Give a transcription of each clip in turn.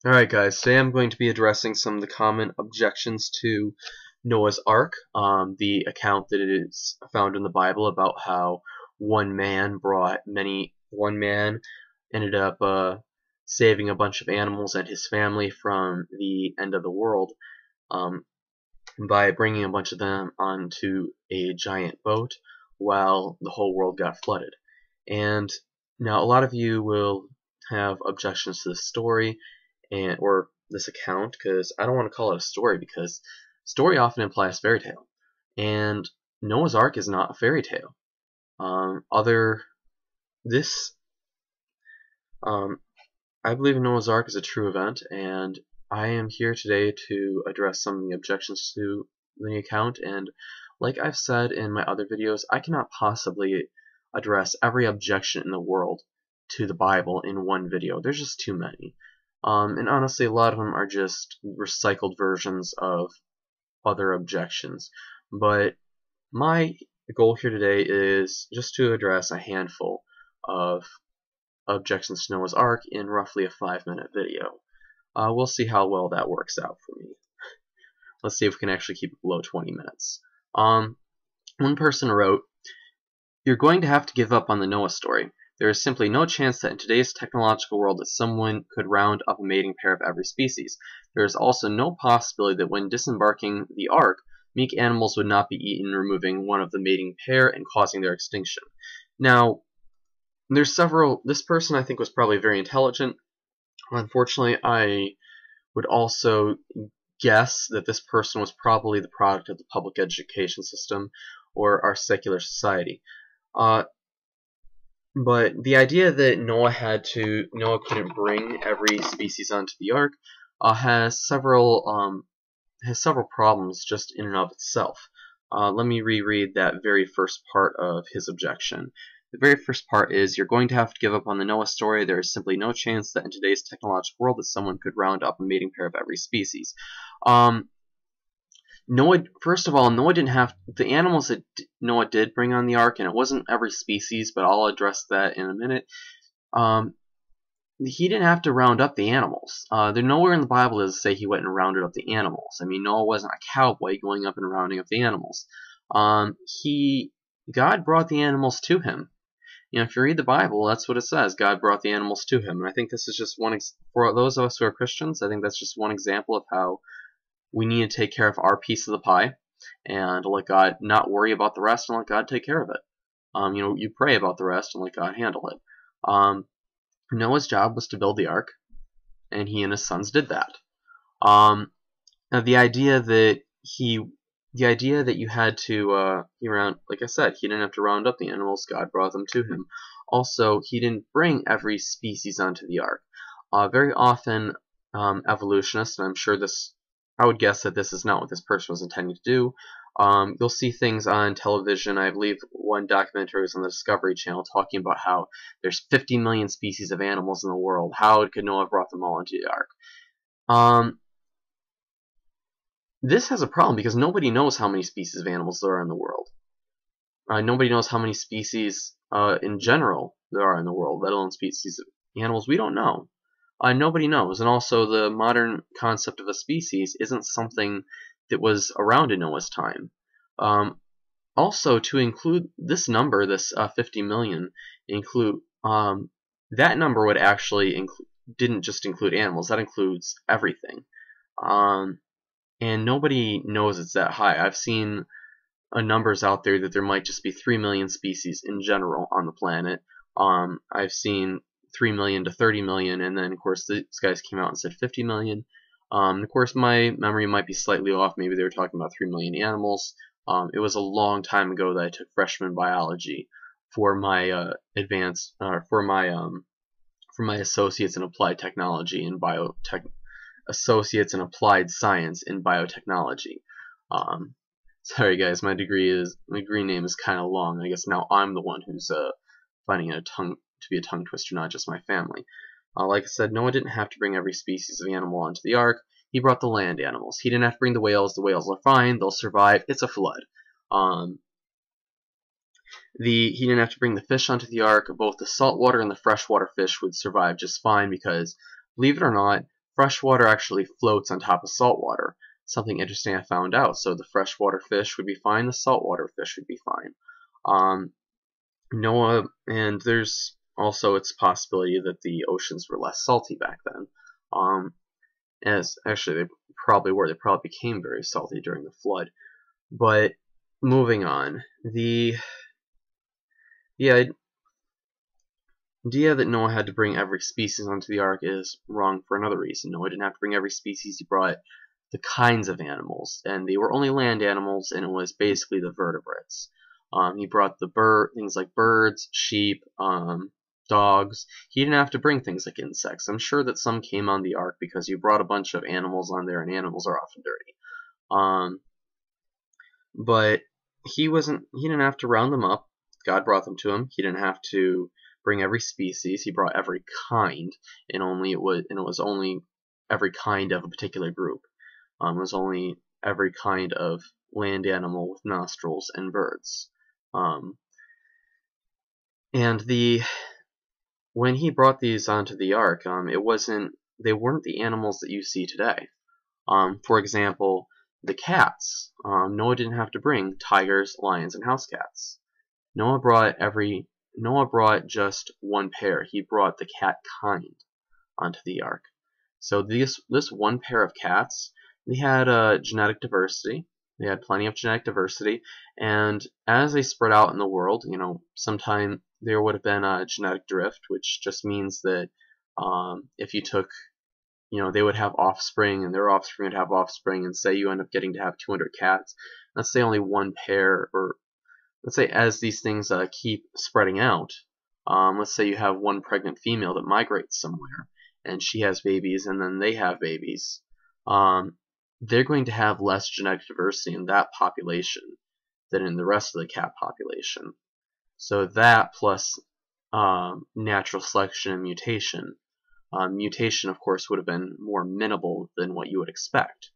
Alright guys, today I'm going to be addressing some of the common objections to Noah's Ark, the account that is found in the Bible about how one man ended up saving a bunch of animals and his family from the end of the world um, by bringing a bunch of them onto a giant boat while the whole world got flooded. And now a lot of you will have objections to this story or this account, because I don't want to call it a story, because story often implies fairy tale, and Noah's Ark is not a fairy tale. I believe Noah's Ark is a true event, and I am here today to address some of the objections to the account. And like I've said in my other videos, I cannot possibly address every objection in the world to the Bible in one video. There's just too many. And honestly, a lot of them are just recycled versions of other objections. But my goal here today is just to address a handful of objections to Noah's Ark in roughly a 5-minute video. We'll see how well that works out for me. Let's see if we can actually keep it below 20 minutes. One person wrote, "You're going to have to give up on the Noah story. There is simply no chance that in today's technological world that someone could round up a mating pair of every species. There is also no possibility that when disembarking the Ark, meek animals would not be eaten, removing one of the mating pair and causing their extinction." Now, this person I think was probably very intelligent. Unfortunately, I would also guess that this person was probably the product of the public education system or our secular society. But the idea that Noah couldn't bring every species onto the Ark has several problems just in and of itself. Let me reread that very first part of his objection. The very first part is, "You're going to have to give up on the Noah story. There is simply no chance that in today's technological world that someone could round up a mating pair of every species." First of all, Noah didn't have the animals that Noah did bring on the Ark, and it wasn't every species, but I'll address that in a minute. He didn't have to round up the animals. There's nowhere in the Bible does it say he went and rounded up the animals. I mean, Noah wasn't a cowboy going up and rounding up the animals. God brought the animals to him. You know, if you read the Bible, that's what it says. God brought the animals to him, and I think this is just for those of us who are Christians, I think that's just one example of how we need to take care of our piece of the pie and let God not worry about the rest and let God take care of it. You pray about the rest and let God handle it. Noah's job was to build the Ark, and he and his sons did that. Now the idea that you had to like I said, he didn't have to round up the animals. God brought them to him. Also, he didn't bring every species onto the Ark. Very often, evolutionists, and I would guess that this is not what this person was intending to do. You'll see things on television. I believe one documentary was on the Discovery Channel talking about how there's 50 million species of animals in the world. How could Noah have brought them all into the Ark? This has a problem because nobody knows how many species of animals there are in the world. Nobody knows how many species in general there are in the world, let alone species of animals. We don't know. Nobody knows, and also the modern concept of a species isn't something that was around in Noah's time. Also, to include this number, this 50 million, that number would actually didn't just include animals. That includes everything, and nobody knows it's that high. I've seen numbers out there that there might just be 3 million species in general on the planet. I've seen 3 million to 30 million, and then of course these guys came out and said 50 million. Of course my memory might be slightly off. Maybe they were talking about 3 million animals. It was a long time ago that I took freshman biology for my for my associates in applied technology and associates in applied science in biotechnology. Sorry guys, my degree name is kind of long. I guess now I'm the one who's finding it to be a tongue twister, not just my family. Like I said, Noah didn't have to bring every species of animal onto the Ark. He brought the land animals. He didn't have to bring the whales. The whales are fine. They'll survive. It's a flood. He didn't have to bring the fish onto the Ark. Both the saltwater and the freshwater fish would survive just fine because, believe it or not, fresh water actually floats on top of salt water. Something interesting I found out. So the freshwater fish would be fine, the saltwater fish would be fine. Noah, and there's also its possibility that the oceans were less salty back then. As actually they probably were. They probably became very salty during the flood. But moving on, the idea that Noah had to bring every species onto the ark is wrong for another reason. Noah didn't have to bring every species. He brought the kinds of animals, and they were only land animals, and it was basically the vertebrates. He brought the things like birds, sheep, dogs. He didn't have to bring things like insects. I'm sure that some came on the ark because you brought a bunch of animals on there, and animals are often dirty. But he didn't have to round them up. God brought them to him. He didn't have to bring every species. He brought every kind, and it was only every kind of a particular group. It was only every kind of land animal with nostrils and birds. When he brought these onto the ark, they weren't the animals that you see today. For example, the cats. Noah didn't have to bring tigers, lions, and house cats. Noah brought just one pair. He brought the cat kind onto the ark. So this one pair of cats, they had genetic diversity. They had plenty of genetic diversity, and as they spread out in the world, sometime there would have been a genetic drift, which just means that if you took, they would have offspring, and their offspring would have offspring, and say you end up getting to have 200 cats. Let's say only one pair, or let's say as these things keep spreading out, let's say you have one pregnant female that migrates somewhere, and she has babies, and then they have babies. They're going to have less genetic diversity in that population than in the rest of the cat population. So that plus natural selection and mutation. Mutation, of course, would have been more minimal than what you would expect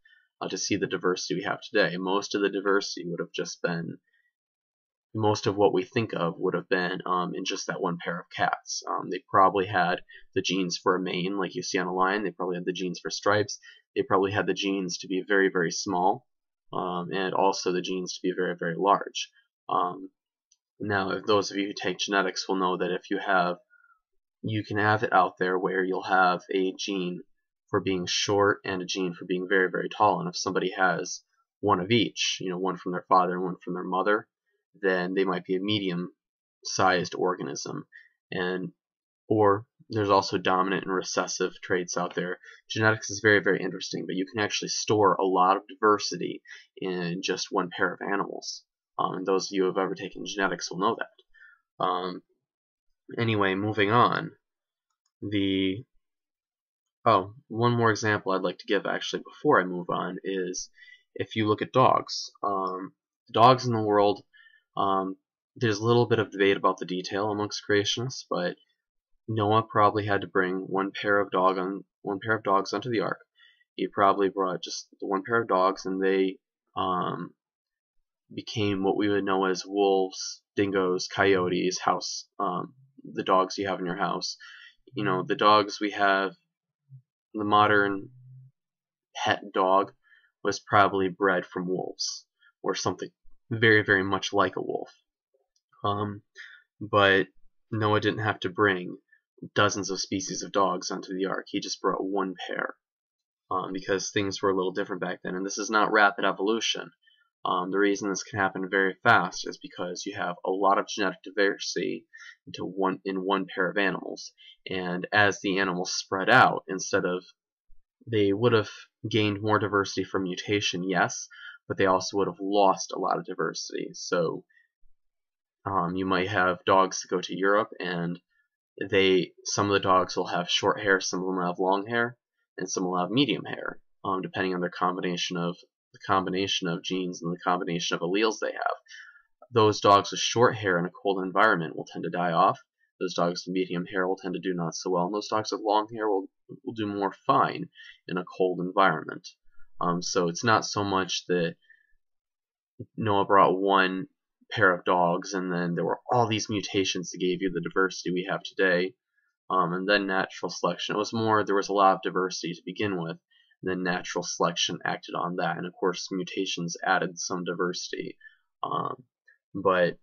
to see the diversity we have today. Most of the diversity would have just been, most of what we think of would have been in just that one pair of cats. They probably had the genes for a mane, like you see on a lion. They probably had the genes for stripes. They probably had the genes to be very, very small, and also the genes to be very, very large. Now, if those of you who take genetics will know that you can have it out there where you'll have a gene for being short and a gene for being very, very tall. And if somebody has one of each, one from their father and one from their mother, then they might be a medium-sized organism. Or there's also dominant and recessive traits out there. Genetics is very, very interesting, but you can actually store a lot of diversity in just one pair of animals. And those of you who have ever taken genetics will know that. Anyway, moving on. One more example I'd like to give actually before I move on is if you look at dogs. Dogs in the world, there's a little bit of debate about the detail amongst creationists, but Noah probably had to bring one pair of dogs onto the ark. He probably brought just the one pair of dogs, and they became what we would know as wolves, dingoes, coyotes, the dogs you have in your house. The dogs we have, the modern pet dog was probably bred from wolves, or something very, very much like a wolf. But Noah didn't have to bring dozens of species of dogs onto the ark. He just brought one pair, because things were a little different back then. And this is not rapid evolution. The reason this can happen very fast is because you have a lot of genetic diversity in one pair of animals. And as the animals spread out, they would have gained more diversity from mutation, yes, but they also would have lost a lot of diversity. So you might have dogs that go to Europe, and some of the dogs will have short hair, some of them will have long hair, and some will have medium hair, depending on their combination of genes and the combination of alleles they have. Those dogs with short hair in a cold environment will tend to die off. Those dogs with medium hair will tend to do not so well, and those dogs with long hair will do more fine in a cold environment. So it's not so much that Noah brought one pair of dogs and then there were all these mutations that gave you the diversity we have today. and then natural selection. It was more, there was a lot of diversity to begin with, and then natural selection acted on that, and of course mutations added some diversity. But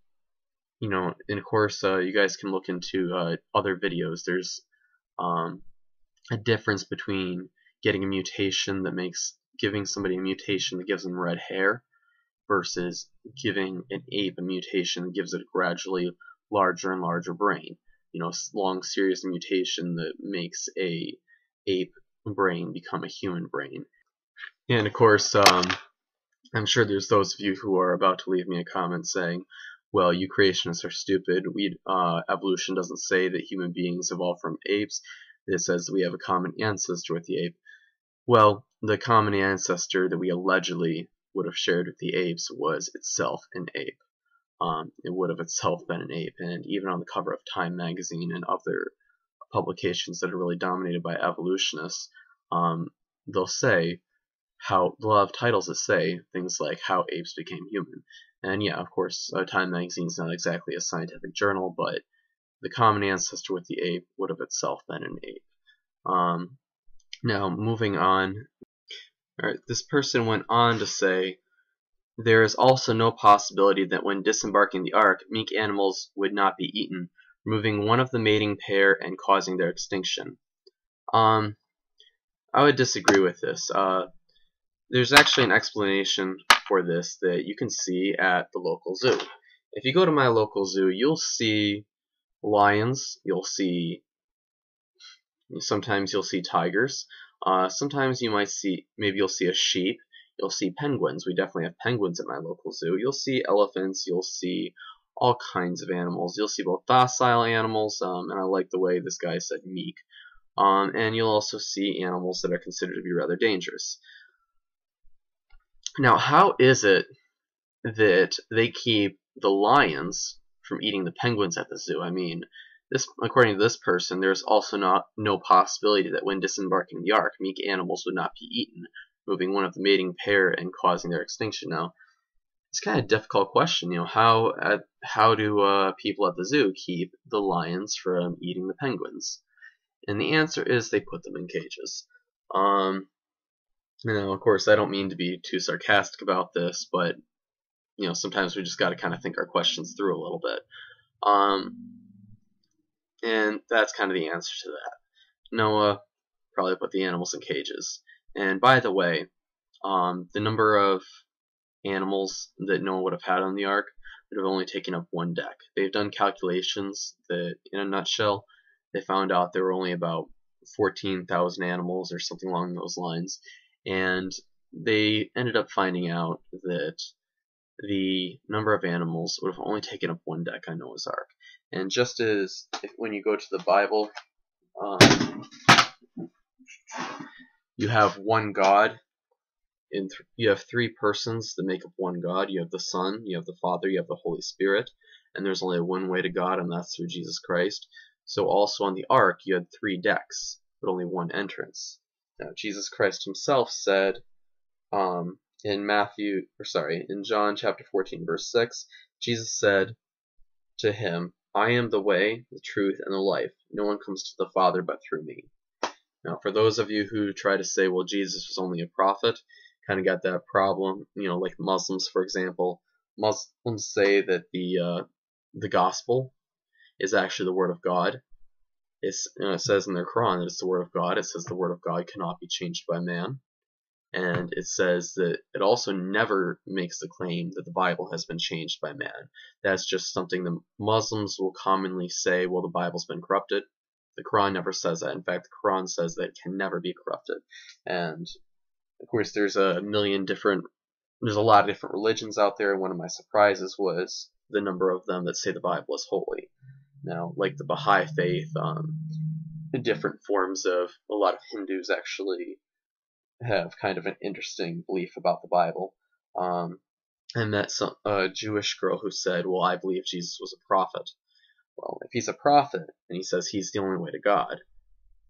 you know, and of course you guys can look into other videos. There's a difference between getting a mutation that giving somebody a mutation that gives them red hair versus giving an ape a mutation that gives it a gradually larger and larger brain. You know, a long series of mutation that makes a ape brain become a human brain. And of course, I'm sure there's those of you who are about to leave me a comment saying, well, you creationists are stupid. Evolution doesn't say that human beings evolved from apes. It says we have a common ancestor with the ape. Well, the common ancestor that we allegedly would have shared with the apes was itself an ape. It would have itself been an ape, and even on the cover of Time magazine and other publications that are really dominated by evolutionists, they'll have titles that say things like how apes became human. And yeah, of course, Time magazine is not exactly a scientific journal, but the common ancestor with the ape would have itself been an ape. Now, moving on. Alright, this person went on to say, there is also no possibility that when disembarking the Ark, meek animals would not be eaten, removing one of the mating pair and causing their extinction. I would disagree with this. There's actually an explanation for this that you can see at the local zoo. If you go to my local zoo, you'll see lions, sometimes you'll see tigers, sometimes you'll see a sheep, you'll see penguins. We definitely have penguins at my local zoo. You'll see elephants, you'll see all kinds of animals. You'll see both docile animals, and I like the way this guy said meek, and you'll also see animals that are considered to be rather dangerous. Now, how is it that they keep the lions from eating the penguins at the zoo? I mean, according to this person, there's also no possibility that when disembarking the Ark, meek animals would not be eaten, moving one of the mating pair and causing their extinction. Now, it's kind of a difficult question. You know, how do people at the zoo keep the lions from eating the penguins? And the answer is they put them in cages. You know, of course, I don't mean to be too sarcastic about this, but you know, sometimes we just got to kind of think our questions through a little bit. And that's kind of the answer to that. Noah probably put the animals in cages. And by the way, the number of animals that Noah would have had on the Ark would have only taken up one deck. They've done calculations that, in a nutshell, they found out there were only about 14,000 animals or something along those lines. And they ended up finding out that the number of animals would have only taken up one deck on Noah's Ark. And just as when you go to the Bible, you have one God, and you have three persons that make up one God. You have the Son, you have the Father, you have the Holy Spirit, and there's only one way to God, and that's through Jesus Christ. So also on the Ark, you had three decks, but only one entrance. Now, Jesus Christ himself said, in John chapter 14, verse 6, Jesus said to him, I am the way, the truth, and the life. No one comes to the Father but through me. Now, for those of you who try to say, well, Jesus was only a prophet, kind of got that problem, you know, like Muslims, for example. Muslims say that the gospel is actually the word of God. It says in their Quran that it's the word of God. It says the word of God cannot be changed by man. And it says that it also never makes the claim that the Bible has been changed by man. That's just something the Muslims will commonly say, well, the Bible's been corrupted. The Quran never says that. In fact, the Quran says that it can never be corrupted. And of course, there's a lot of different religions out there. One of my surprises was the number of them that say the Bible is holy. Now, like the Baha'i faith, different forms of a lot of Hindus actually have kind of an interesting belief about the Bible. I met a Jewish girl who said, well, I believe Jesus was a prophet. Well, if he's a prophet and he says he's the only way to God,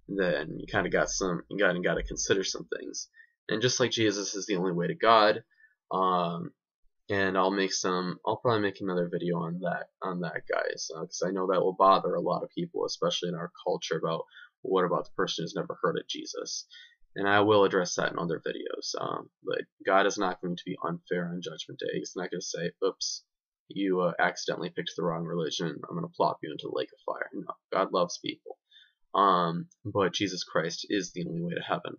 then you kind of got to consider some things. And just like Jesus is the only way to God, and I'll probably make another video on that, guys, because I know that will bother a lot of people, especially in our culture, about what about the person who's never heard of Jesus. And I will address that in other videos. But God is not going to be unfair on Judgment Day. He's not going to say, oops, you accidentally picked the wrong religion, I'm going to plop you into the lake of fire. No, God loves people. But Jesus Christ is the only way to heaven.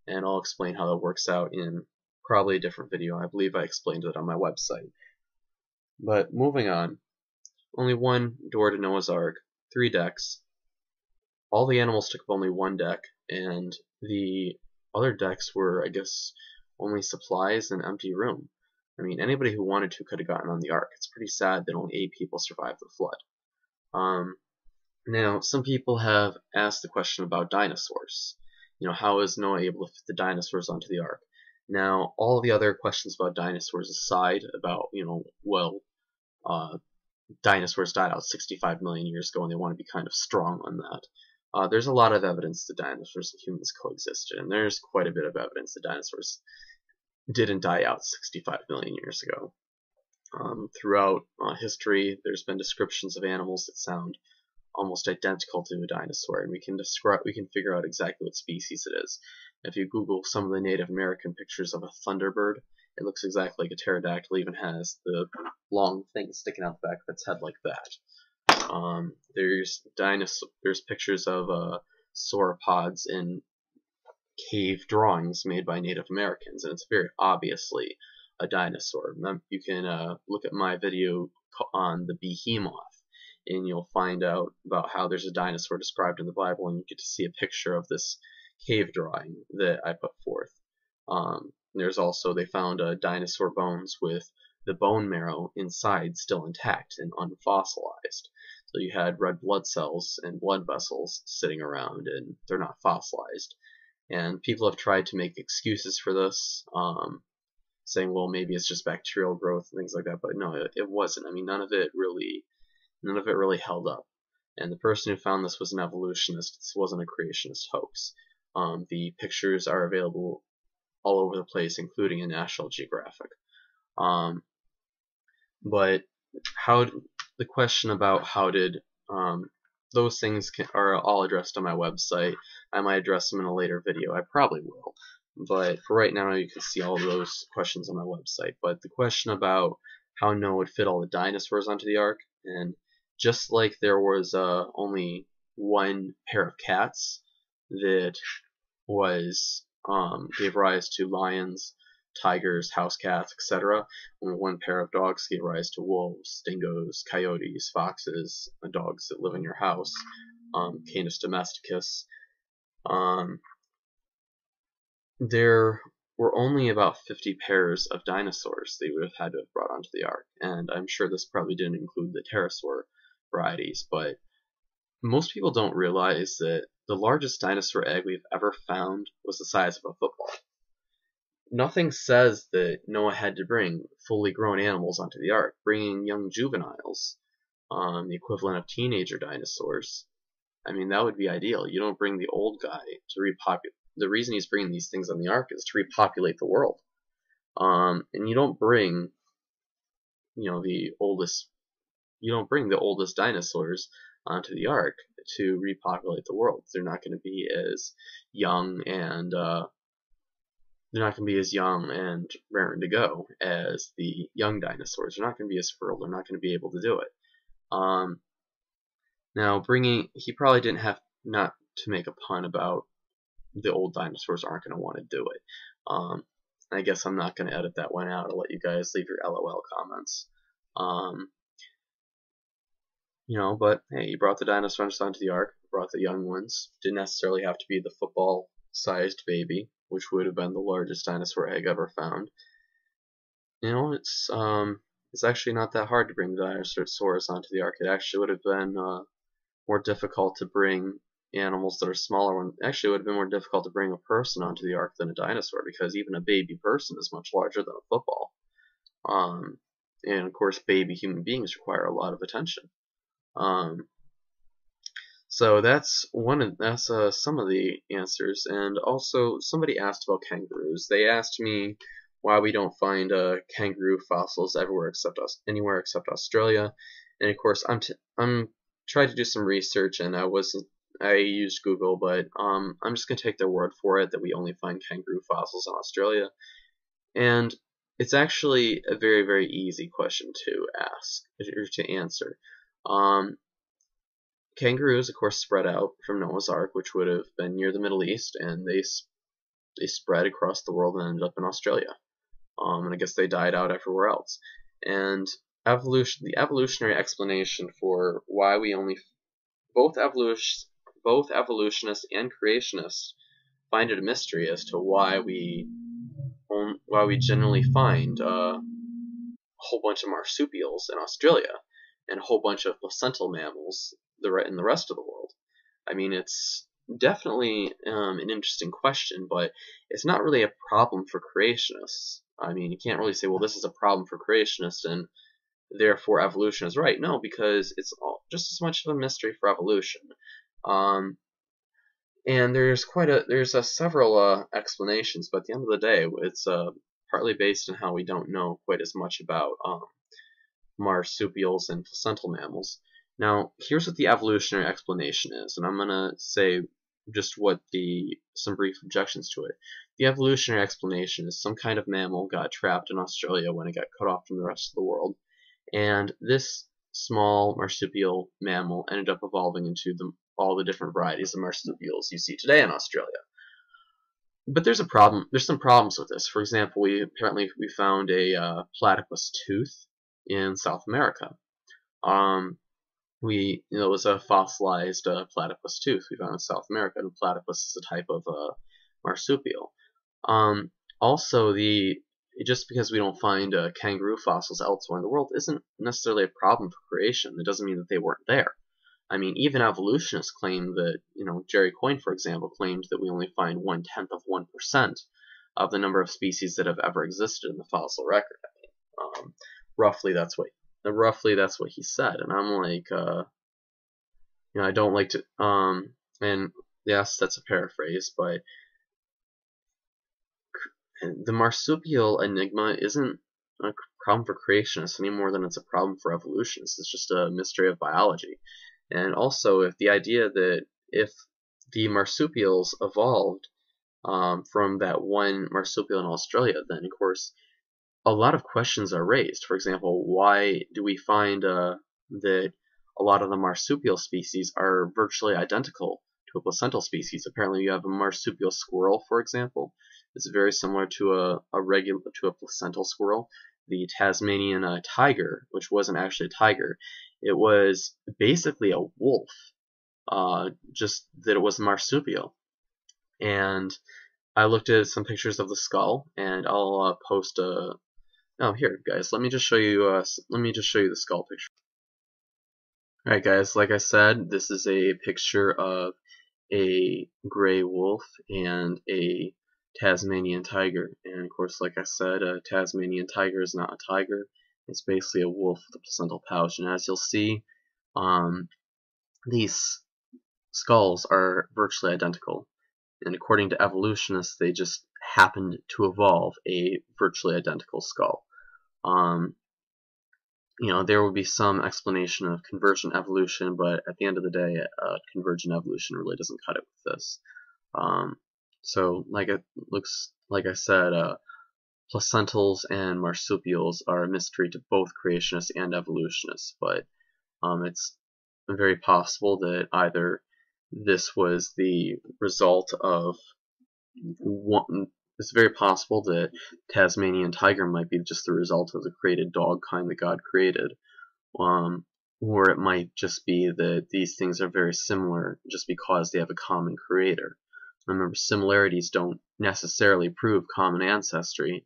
And I'll explain how that works out in probably a different video. I believe I explained it on my website. But moving on, only one door to Noah's Ark, 3 decks. All the animals took up only 1 deck, and the other decks were, I guess, only supplies and empty room. I mean, anybody who wanted to could have gotten on the Ark. It's pretty sad that only 8 people survived the flood. Now, some people have asked the question about dinosaurs. You know, how is Noah able to fit the dinosaurs onto the Ark? Now, all the other questions about dinosaurs aside, about, dinosaurs died out 65 million years ago and they want to be kind of strong on that. There's a lot of evidence that dinosaurs and humans coexisted, and there's quite a bit of evidence that dinosaurs didn't die out 65 million years ago. Throughout history, there's been descriptions of animals that sound almost identical to a dinosaur, and we can figure out exactly what species it is. If you Google some of the Native American pictures of a thunderbird, it looks exactly like a pterodactyl, even has the long thing sticking out the back of its head like that. There's pictures of sauropods in cave drawings made by Native Americans, and it's very obviously a dinosaur. You can look at my video on the behemoth, and you'll find out about how there's a dinosaur described in the Bible, and you get to see a picture of this cave drawing that I put forth. There's also, they found dinosaur bones with the bone marrow inside still intact and unfossilized. So you had red blood cells and blood vessels sitting around, and they're not fossilized. And people have tried to make excuses for this, saying, well, maybe it's just bacterial growth and things like that, but no, it wasn't. I mean, none of it really held up. And the person who found this was an evolutionist. This wasn't a creationist hoax. The pictures are available all over the place, including in National Geographic. But the question about how did those things are all addressed on my website. I might address them in a later video. I probably will. But for right now, you can see all of those questions on my website. But the question about how Noah would fit all the dinosaurs onto the Ark, and just like there was only 1 pair of cats that gave rise to lions, tigers, house cats, etc. Only 1 pair of dogs gave rise to wolves, dingoes, coyotes, foxes, dogs that live in your house, Canis domesticus. There were only about 50 pairs of dinosaurs they would have had to have brought onto the Ark, and I'm sure this probably didn't include the pterosaur varieties, but most people don't realize that the largest dinosaur egg we've ever found was the size of a football. Nothing says that Noah had to bring fully grown animals onto the Ark. Bringing young juveniles, the equivalent of teenager dinosaurs, I mean, that would be ideal. You don't bring the old guy to repopulate. The reason he's bringing these things on the Ark is to repopulate the world. And you don't bring, the oldest dinosaurs onto the Ark to repopulate the world. They're not going to be as young and raring to go as the young dinosaurs. They're not going to be as fertile. They're not going to be able to do it. Now, he probably didn't have not to make a pun about the old dinosaurs aren't going to want to do it. I guess I'm not going to edit that one out. I'll let you guys leave your LOL comments. But hey, he brought the dinosaurs onto the Ark, brought the young ones. Didn't necessarily have to be the football-sized baby, which would have been the largest dinosaur egg ever found. It's actually not that hard to bring the dinosaurs onto the Ark. It actually would have been more difficult to bring animals that are smaller. Actually, it would have been more difficult to bring a person onto the Ark than a dinosaur, because even a baby person is much larger than a football. And of course, baby human beings require a lot of attention. So that's some of the answers. And also, somebody asked about kangaroos. They asked me why we don't find kangaroo fossils anywhere except Australia. And of course, I'm trying to do some research, and I used Google, but I'm just gonna take their word for it that we only find kangaroo fossils in Australia. And it's actually a very, very easy question to ask or to answer. Kangaroos, of course, spread out from Noah's Ark, which would have been near the Middle East, and they spread across the world and ended up in Australia. And I guess they died out everywhere else. And the evolutionary explanation for why we only both evolutionists and creationists find it a mystery as to why we generally find a whole bunch of marsupials in Australia and a whole bunch of placental mammals in the rest of the world. I mean, it's definitely an interesting question, but it's not really a problem for creationists. I mean, you can't really say, well, this is a problem for creationists and therefore evolution is right. No, because it's just as much of a mystery for evolution. And there's several explanations, but at the end of the day, it's partly based on how we don't know quite as much about marsupials and placental mammals. Now, here's what the evolutionary explanation is, and I'm gonna say just some brief objections to it. The evolutionary explanation is some kind of mammal got trapped in Australia when it got cut off from the rest of the world, and this small marsupial mammal ended up evolving into all the different varieties of marsupials you see today in Australia. But there's a problem. There's some problems with this. For example, we found a platypus tooth in South America. It was a fossilized platypus tooth we found in South America, and platypus is a type of marsupial. Also, just because we don't find kangaroo fossils elsewhere in the world isn't necessarily a problem for creation. It doesn't mean that they weren't there. I mean, even evolutionists claim that, Jerry Coyne, for example, claimed that we only find 1/10% of the number of species that have ever existed in the fossil record. I mean, roughly that's what he said, and I'm like, I don't like to, and yes, that's a paraphrase, but the marsupial enigma isn't a problem for creationists any more than it's a problem for evolutionists. It's just a mystery of biology. And also, if the marsupials evolved from that one marsupial in Australia, then of course a lot of questions are raised. For example, why do we find that a lot of the marsupial species are virtually identical to a placental species? Apparently, you have a marsupial squirrel, for example. It's very similar to a placental squirrel. The Tasmanian tiger, which wasn't actually a tiger, it was basically a wolf, just that it was marsupial. And I looked at some pictures of the skull, and I'll post a. Oh, here, guys. Let me just show you. The skull picture. All right, guys. Like I said, this is a picture of a gray wolf and a Tasmanian tiger. And of course, like I said, a Tasmanian tiger is not a tiger. It's basically a wolf with a placental pouch. And as you'll see, these skulls are virtually identical. And according to evolutionists, they just happened to evolve a virtually identical skull. There will be some explanation of convergent evolution, but at the end of the day, convergent evolution really doesn't cut it with this. So, like I said, placentals and marsupials are a mystery to both creationists and evolutionists, but it's very possible that either this was the result of one. It's very possible that Tasmanian tiger might be just the result of the created dog kind that God created, or it might just be that these things are very similar just because they have a common creator. Remember, similarities don't necessarily prove common ancestry.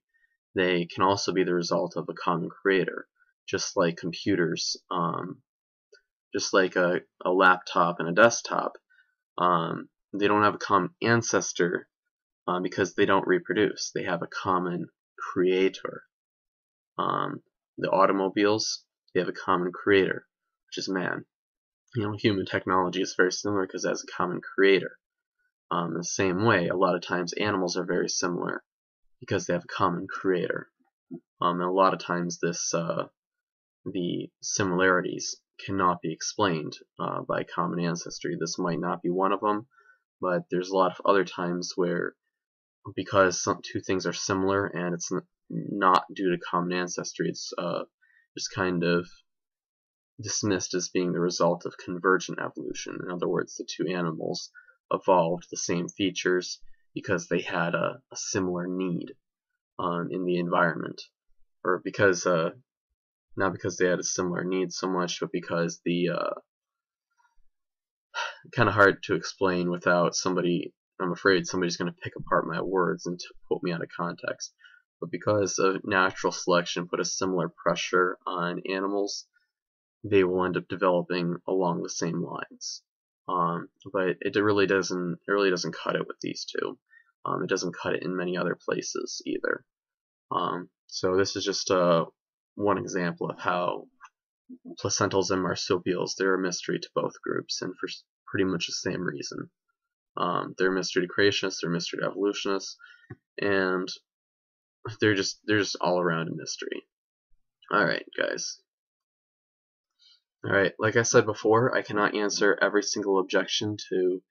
They can also be the result of a common creator, just like computers, just like a laptop and a desktop. They don't have a common ancestor because they don't reproduce. They have a common creator. The automobiles, they have a common creator, which is man. Human technology is very similar because it has a common creator. The same way, a lot of times animals are very similar. because they have a common creator. And a lot of times the similarities cannot be explained by common ancestry. This might not be one of them, but there's a lot of other times where, because two things are similar and it's not due to common ancestry, it's just kind of dismissed as being the result of convergent evolution. In other words, the two animals evolved the same features because they had a similar need in the environment, or because not because they had a similar need so much, but because the kind of hard to explain without somebody. I'm afraid somebody's going to pick apart my words and put me out of context. But because of natural selection put a similar pressure on animals, they will end up developing along the same lines. But it really doesn't cut it with these two. It doesn't cut it in many other places either. So this is just one example of how placentals and marsupials, they're a mystery to both groups, and for pretty much the same reason. They're a mystery to creationists, they're a mystery to evolutionists, and they're just all around a mystery. Alright, guys. Alright, like I said before, I cannot answer every single objection to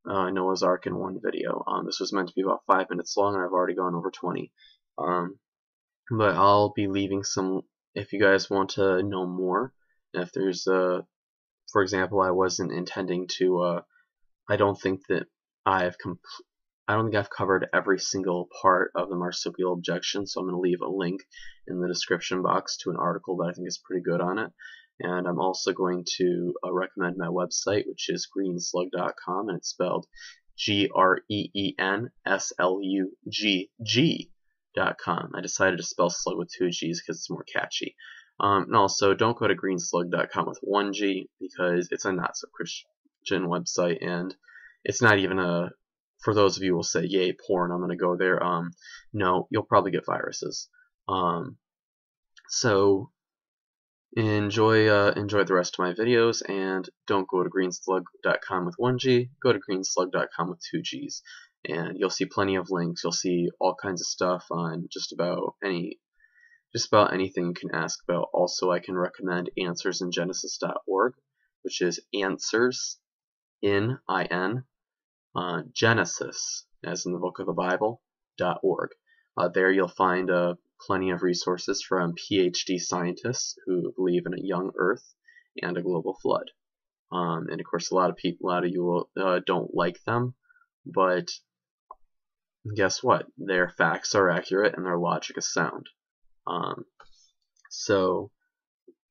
Noah's Ark in one video. This was meant to be about 5 minutes long, and I've already gone over 20. But I'll be leaving some, if you guys want to know more. If there's for example, I wasn't intending to, I don't think I've covered every single part of the marsupial objection, so I'm going to leave a link in the description box to an article that I think is pretty good on it. And I'm also going to recommend my website, which is greenslug.com, and it's spelled GREENSLUGG.com. I decided to spell slug with 2 G's because it's more catchy. And also, don't go to greenslug.com with 1 G, because it's a not-so-Christian website, and it's not even a, for those of you who will say, yay, porn, I'm going to go there. No, you'll probably get viruses. So enjoy the rest of my videos, and don't go to greenslug.com with 1 G, go to greenslug.com with 2 G's. And you'll see plenty of links. You'll see all kinds of stuff on just about anything you can ask about. Also, I can recommend answersingenesis.org, which is answers in Genesis, as in the book of the Bible, .org. There you'll find plenty of resources from PhD scientists who believe in a young Earth and a global flood. And of course, a lot of you don't like them, but guess what? Their facts are accurate and their logic is sound.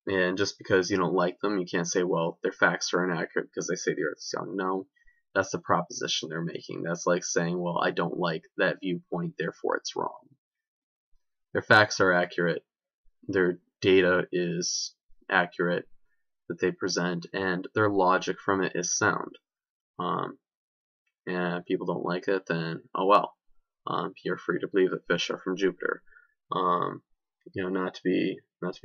And just because you don't like them, you can't say, well, their facts are inaccurate because they say the Earth is young. No, that's the proposition they're making. That's like saying, well, I don't like that viewpoint, therefore it's wrong. Their facts are accurate. Their data is accurate that they present, and their logic from it is sound. And people don't like it, then oh well. You're free to believe that fish are from Jupiter. Not to be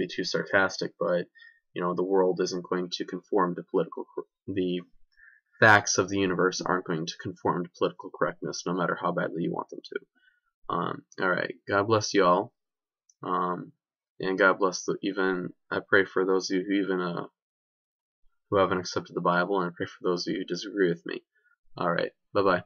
too sarcastic, but the world isn't going to conform to the facts of the universe aren't going to conform to political correctness, no matter how badly you want them to. Alright, God bless you all. And God bless I pray for those of you who haven't accepted the Bible, and I pray for those of you who disagree with me. Alright, bye-bye.